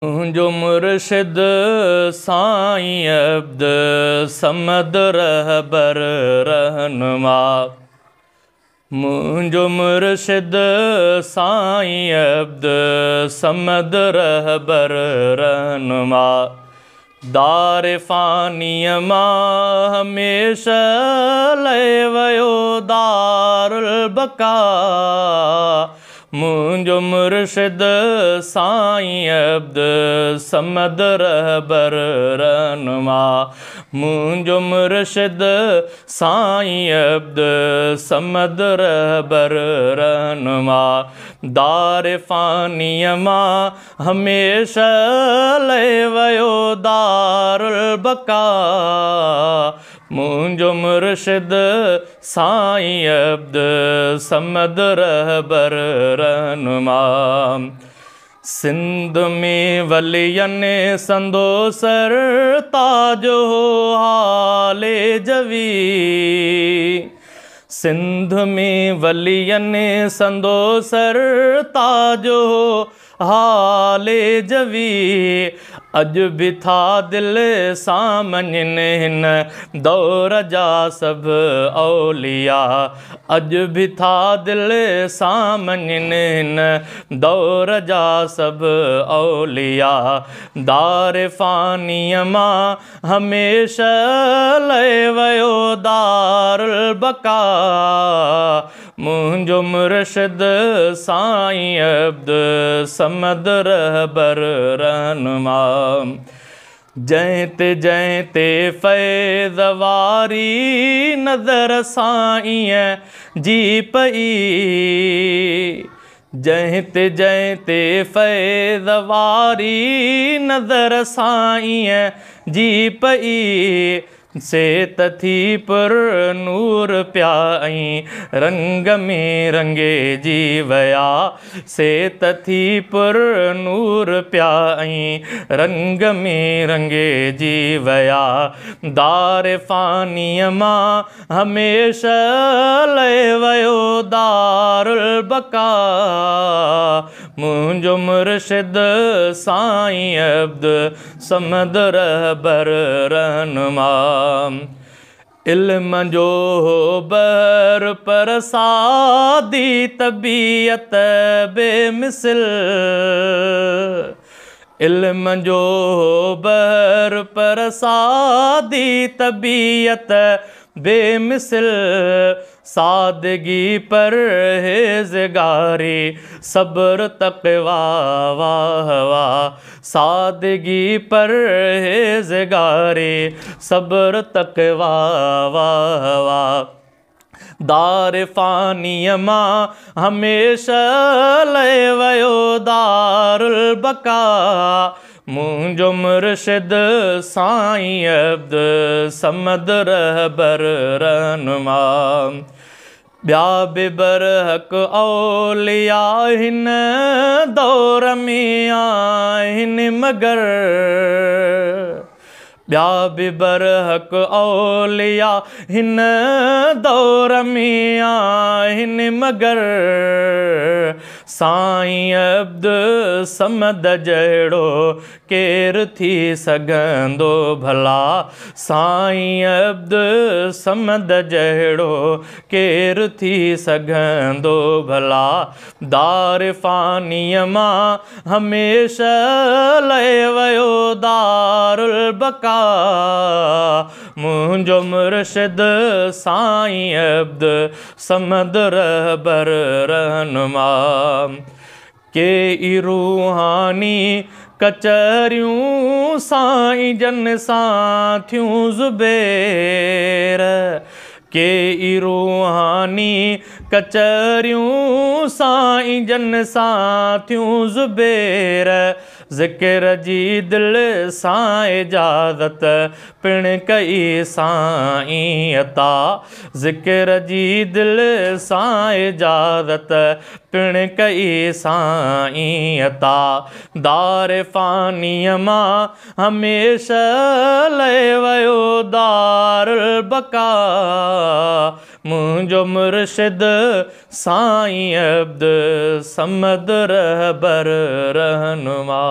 मुंहिंजो मुर्शिद साईं अब्द समद रहबर रहनुमा। मुंहिंजो मुर्शिद साईं अब्द समद रहबर रहनुमा। दार फ़ानीअ मां हमेशा लहे वियो दारुल बका। मुंहिंजो मुर्शिद साईं अब्द समद रहबर रहनुमा। मुंहिंजो मुर्शिद साईं अब्द समद रहबर रहनुमा। दार फ़ानीअ मां हमेशा लहे वियो दारुल बका। मुंहिंजो मुर्शिद साईं अब्द समद रहबर रहनुमा। सिंध में वलियनि संदो सरताज हो हाले जवी। सिंध में वलियनि संदो सरताज हो हाले जवी। अॼु बि था दिल सां मञनि हिन दौर जा सभु औलिया। अॼु बि था दिल सां मञनि हिन दौर जा सभु औलिया। दार फ़ानीअ मां हमेशा लहे वियो दारुल बका। मुंहिंजो मुर्शिद साईं अब्द समद रहबर रहनुमा। जंहिं ते फ़ैज़ वारी नज़र साईं जी पई। जंहिं ते फ़ैज़ वारी नज़र साईं जी पई। से त थी पुर नूर पिया ऐं रंग में रंगे जी विया। से त थी पुर नूर पिया ऐं रंग में रंगे जी विया। दार फ़ानीअ मां हमेशा लहे वियो दारुल बका। मुंहिंजो मुर्शिद साईं अब्द समद रहबर रहनुमा। इल्म जो बर पर सादी तबीयत बेमिसल। इल्म जो बर पर सादी तबीयत बेमिसल। सादगी परहेज़गारी सब्र तक़वा वाह वाह। सादगी परहेज़गारी सब्र तक़वा वाह वाह। दार फ़ानीअ मां हमेशा लहे वियो दारुल बका। मुंहिंजो मुर्शिद साईं अब्द समद रहबर रहनुमा। ॿिया बि बरहक औलिया हिन दौर में आहिनि मगर। ॿिया बि बरहक औलिया हिन दौर में आहिनि मगर। साईं अब्द समद जहिड़ो केरु थी सघंदो भला। साईं अब्द समद जहिड़ो केरु थी सघंदो भला। दार फ़ानीअ मां हमेशा लहे वियो दारुल बका। मुंहिंजो मुर्शिद साईं अब्द समद रहबर रहनुमा। के रूहानी कचरियूं साईं जन सां थियूं ज़ुबैर। के रूहानी कचरियूं साईं जन सां थियूं ज़ुबैर। ज़िक्र जी दिल सां इजाज़त पिण कई साईं अता। ज़िक्र जी दिल सां इजाज़त पिण कई साईं अता। दार फ़ानीअ मां हमेशा लहे वियो दारुल बका। मुंहिंजो मुर्शिद साईं अब्द समद रहबर रहनुमा।